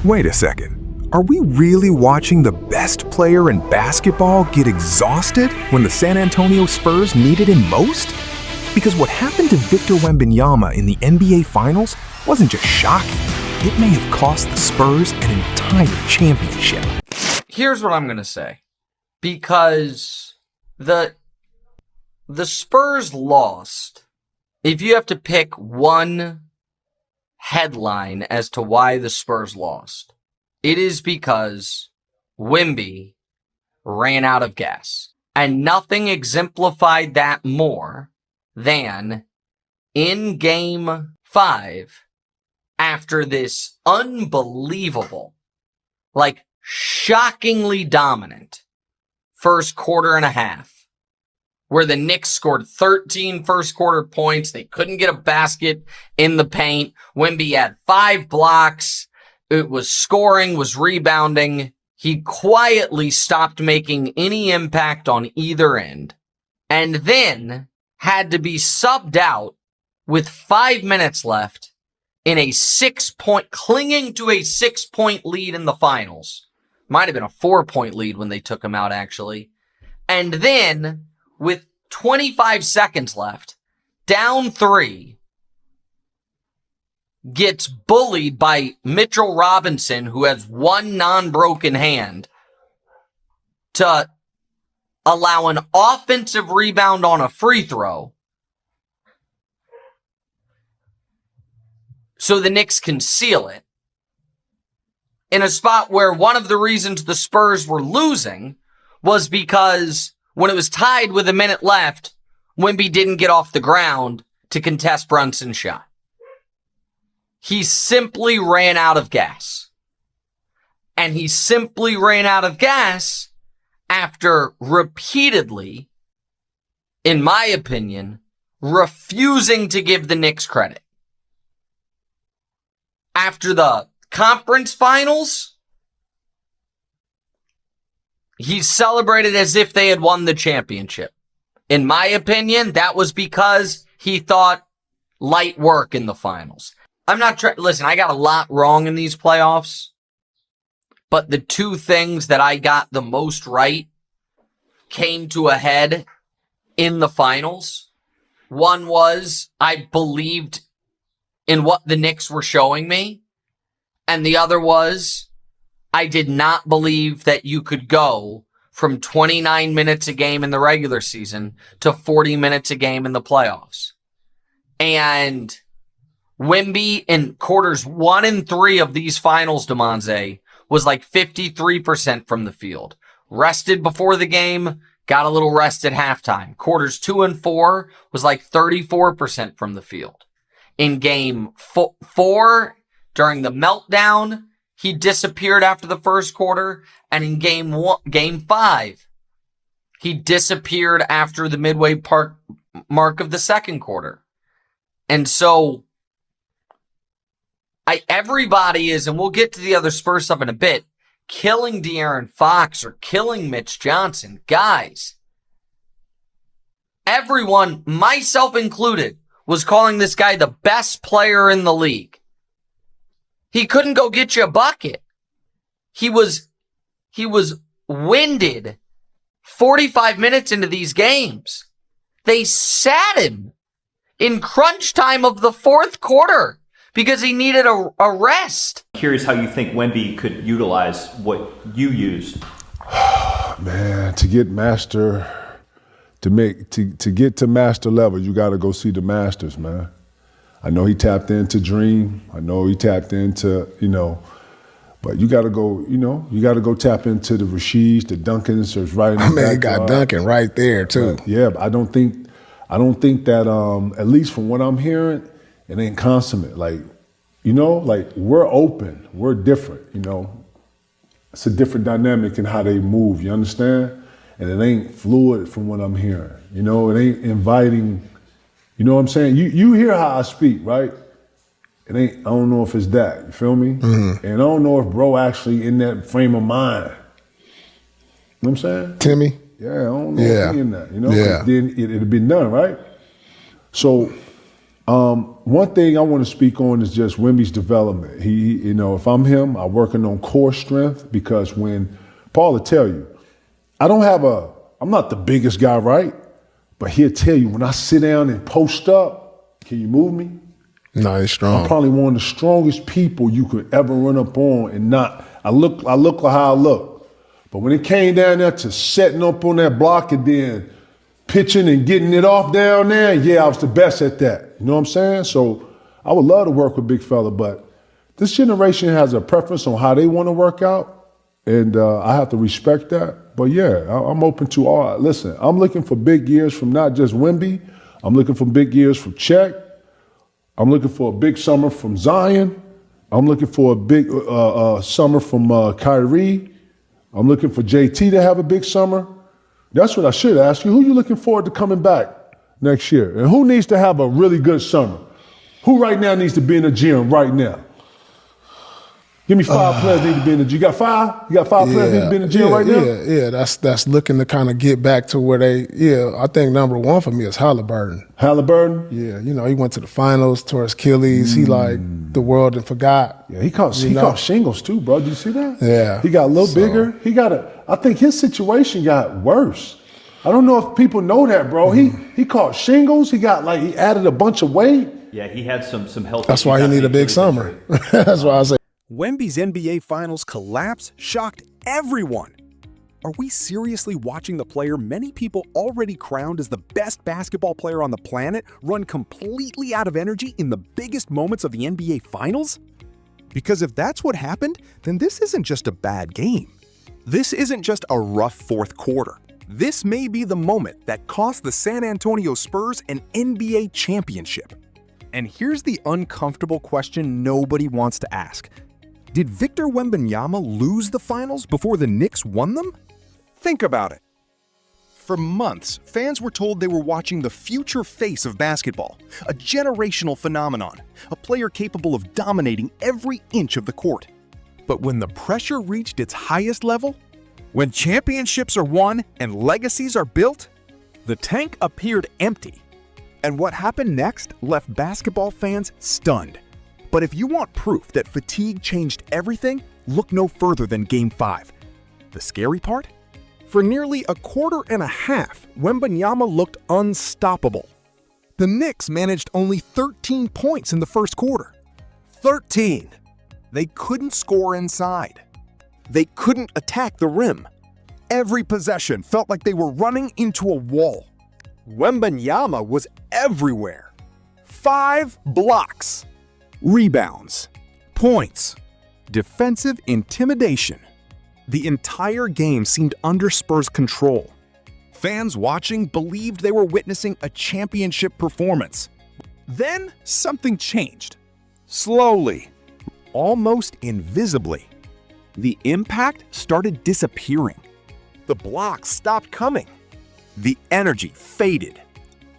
Wait a second. Are we really watching the best player in basketball get exhausted when the San Antonio Spurs needed him most? Because what happened to Victor Wembanyama in the NBA Finals wasn't just shocking. It may have cost the Spurs an entire championship. Here's what I'm going to say. Because the Spurs lost. If you have to pick one headline as to why the Spurs lost, it is because Wemby ran out of gas. And nothing exemplified that more than in Game 5, after this unbelievable, shockingly dominant first quarter and a half, where the Knicks scored 13 first quarter points. They couldn't get a basket in the paint. Wemby had 5 blocks. It was scoring, was rebounding. He quietly stopped making any impact on either end, and then had to be subbed out with 5 minutes left in a clinging to a 6-point lead in the finals. Might have been a 4-point lead when they took him out, actually. And then, with 25 seconds left, down 3, gets bullied by Mitchell Robinson, who has one non-broken hand, to allow an offensive rebound on a free throw so the Knicks can seal it, in a spot where one of the reasons the Spurs were losing was because when it was tied with a minute left, Wemby didn't get off the ground to contest Brunson's shot. He simply ran out of gas. And he simply ran out of gas after repeatedly, in my opinion, refusing to give the Knicks credit. After the conference finals, he celebrated as if they had won the championship. In my opinion, that was because he thought light work in the finals. I'm not trying. Listen, I got a lot wrong in these playoffs, but the two things that I got the most right came to a head in the finals. One was I believed in what the Knicks were showing me, and the other was I did not believe that you could go from 29 minutes a game in the regular season to 40 minutes a game in the playoffs. And Wemby in quarters 1 and 3 of these finals, DeMonze, was 53% from the field. Rested before the game, got a little rest at halftime. Quarters 2 and 4 was 34% from the field. In game 4, during the meltdown, he disappeared after the first quarter. And in game 5, he disappeared after the midway mark of the second quarter. And so everybody is, and we'll get to the other Spurs stuff in a bit, killing De'Aaron Fox or killing Mitch Johnson. Guys, everyone, myself included, was calling this guy the best player in the league. He couldn't go get you a bucket. He was winded 45 minutes into these games. They sat him in crunch time of the fourth quarter because he needed a rest. Curious how you think Wemby could utilize what you used. Man, to get to master level, you got to go see the masters, man. I know he tapped into Dream. I know he tapped into, but you got to go, tap into the Rasheeds, the Duncans. There's right in the man, he got Duncan right there too. But I don't think that, at least from what I'm hearing, it ain't consummate. We're open, we're different. It's a different dynamic in how they move. You understand? And it ain't fluid from what I'm hearing. It ain't inviting. You know what I'm saying? You hear how I speak, right? It ain't. I don't know if it's that. You feel me? Mm-hmm. And I don't know if bro actually in that frame of mind. You know what I'm saying? Timmy? Yeah, I don't know if he in that. Yeah. Then it'd been done, right? So One thing I want to speak on is just Wemby's development. If I'm him, I'm working on core strength because when Paul will tell you, I'm not the biggest guy, right? But he'll tell you when I sit down and post up, can you move me? No, he's strong. I'm probably one of the strongest people you could ever run up on and not. I look like how I look. But when it came down there to setting up on that block and then pitching and getting it off down there, yeah, I was the best at that. You know what I'm saying? So I would love to work with big fella, but this generation has a preference on how they want to work out, and I have to respect that. But yeah, I'm open to all. Listen, I'm looking for big years from not just Wemby. I'm looking for big years from Czech. I'm looking for a big summer from Zion. I'm looking for a big summer from Kyrie. I'm looking for JT to have a big summer. That's what I should ask you. Who you looking forward to coming back next year? And who needs to have a really good summer? Who right now needs to be in the gym right now? Give me 5 players need to be in the gym. You got 5? You got 5 players need to be in the gym right now? Yeah. That's looking to kind of get back to where I think number one for me is Halliburton. Halliburton? Yeah, he went to the finals, tore his Achilles. He like the world and forgot. Yeah, he caught shingles too, bro. Did you see that? Yeah. He got a little bigger. I think his situation got worse. I don't know if people know that, bro. He caught shingles. He added a bunch of weight. Yeah, he had some health. That's why he need a big summer. That's why I say. Wemby's NBA Finals collapse shocked everyone. Are we seriously watching the player many people already crowned as the best basketball player on the planet run completely out of energy in the biggest moments of the NBA Finals? Because if that's what happened, then this isn't just a bad game. This isn't just a rough fourth quarter. This may be the moment that cost the San Antonio Spurs an NBA championship. And here's the uncomfortable question nobody wants to ask. Did Victor Wembanyama lose the finals before the Knicks won them? Think about it. For months, fans were told they were watching the future face of basketball, a generational phenomenon, a player capable of dominating every inch of the court. But when the pressure reached its highest level, when championships are won and legacies are built, the tank appeared empty. And what happened next left basketball fans stunned. But if you want proof that fatigue changed everything, look no further than Game 5. The scary part? For nearly a quarter and a half, Wembanyama looked unstoppable. The Knicks managed only 13 points in the first quarter. 13! They couldn't score inside. They couldn't attack the rim. Every possession felt like they were running into a wall. Wembanyama was everywhere. 5 blocks. Rebounds, points, defensive intimidation. The entire game seemed under Spurs' control. Fans watching believed they were witnessing a championship performance. Then something changed. Slowly, almost invisibly. The impact started disappearing. The blocks stopped coming. The energy faded.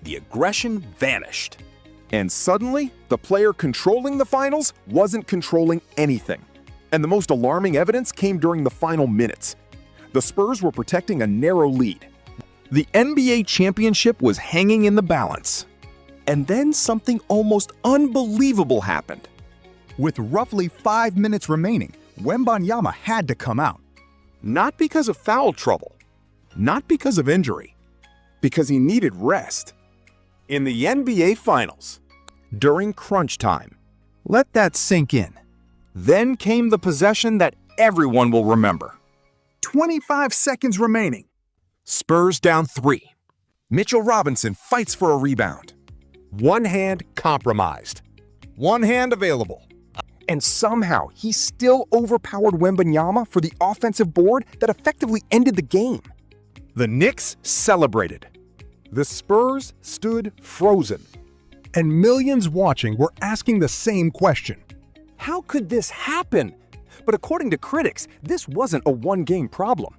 The aggression vanished. And suddenly, the player controlling the finals wasn't controlling anything. And the most alarming evidence came during the final minutes. The Spurs were protecting a narrow lead. The NBA championship was hanging in the balance. And then something almost unbelievable happened. With roughly 5 minutes remaining, Wembanyama had to come out. Not because of foul trouble, not because of injury, because he needed rest. In the NBA Finals, during crunch time. Let that sink in. Then came the possession that everyone will remember. 25 seconds remaining. Spurs down 3. Mitchell Robinson fights for a rebound. One hand compromised. One hand available. And somehow he still overpowered Wembanyama for the offensive board that effectively ended the game. The Knicks celebrated. The Spurs stood frozen. And millions watching were asking the same question. How could this happen? But according to critics, this wasn't a one-game problem.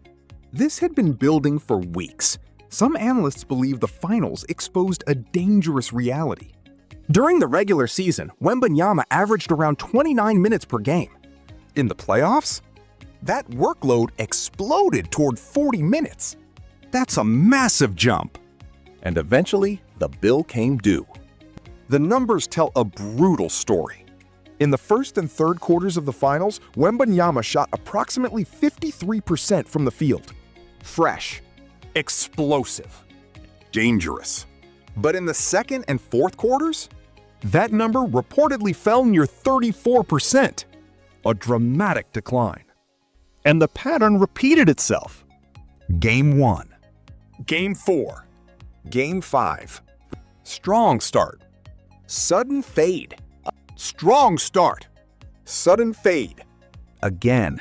This had been building for weeks. Some analysts believe the finals exposed a dangerous reality. During the regular season, Wembanyama averaged around 29 minutes per game. In the playoffs, that workload exploded toward 40 minutes. That's a massive jump. And eventually, the bill came due. The numbers tell a brutal story. In the first and third quarters of the finals, Wembanyama shot approximately 53% from the field. Fresh, explosive, dangerous. But in the second and fourth quarters, that number reportedly fell near 34%. A dramatic decline. And the pattern repeated itself. Game 1. Game 4. Game 5. Strong start. Sudden fade. Strong start. Sudden fade. Again.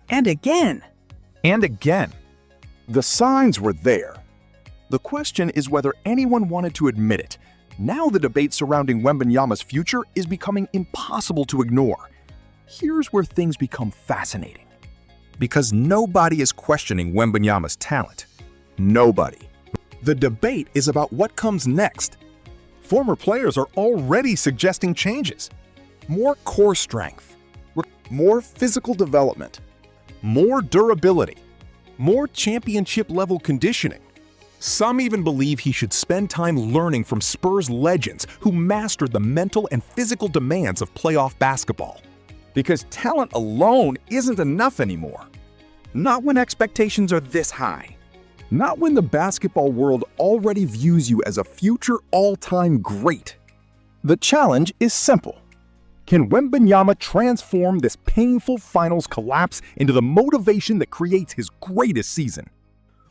And again. And again. The signs were there. The question is whether anyone wanted to admit it. Now the debate surrounding Wembanyama's future is becoming impossible to ignore. Here's where things become fascinating. Because nobody is questioning Wembanyama's talent. Nobody. The debate is about what comes next. Former players are already suggesting changes. More core strength, more physical development, more durability, more championship-level conditioning. Some even believe he should spend time learning from Spurs legends who mastered the mental and physical demands of playoff basketball. Because talent alone isn't enough anymore. Not when expectations are this high. Not when the basketball world already views you as a future all-time great. The challenge is simple. Can Wembanyama transform this painful finals collapse into the motivation that creates his greatest season?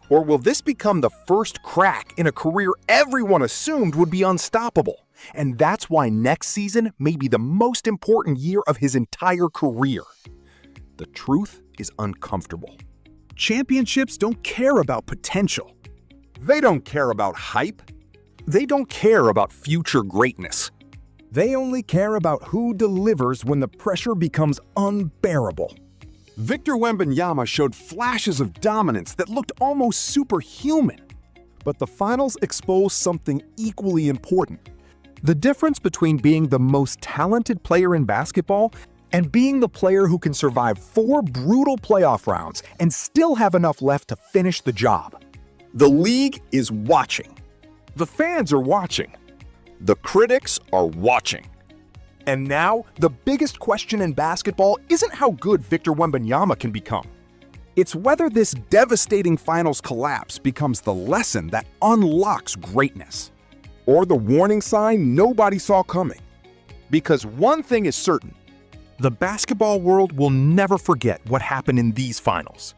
Or will this become the first crack in a career everyone assumed would be unstoppable? And that's why next season may be the most important year of his entire career. The truth is uncomfortable. Championships don't care about potential. They don't care about hype. They don't care about future greatness. They only care about who delivers when the pressure becomes unbearable. Victor Wembanyama showed flashes of dominance that looked almost superhuman. But the finals exposed something equally important. The difference between being the most talented player in basketball and being the player who can survive 4 brutal playoff rounds and still have enough left to finish the job. The league is watching. The fans are watching. The critics are watching. And now, the biggest question in basketball isn't how good Victor Wembanyama can become. It's whether this devastating finals collapse becomes the lesson that unlocks greatness. Or the warning sign nobody saw coming. Because one thing is certain, the basketball world will never forget what happened in these finals.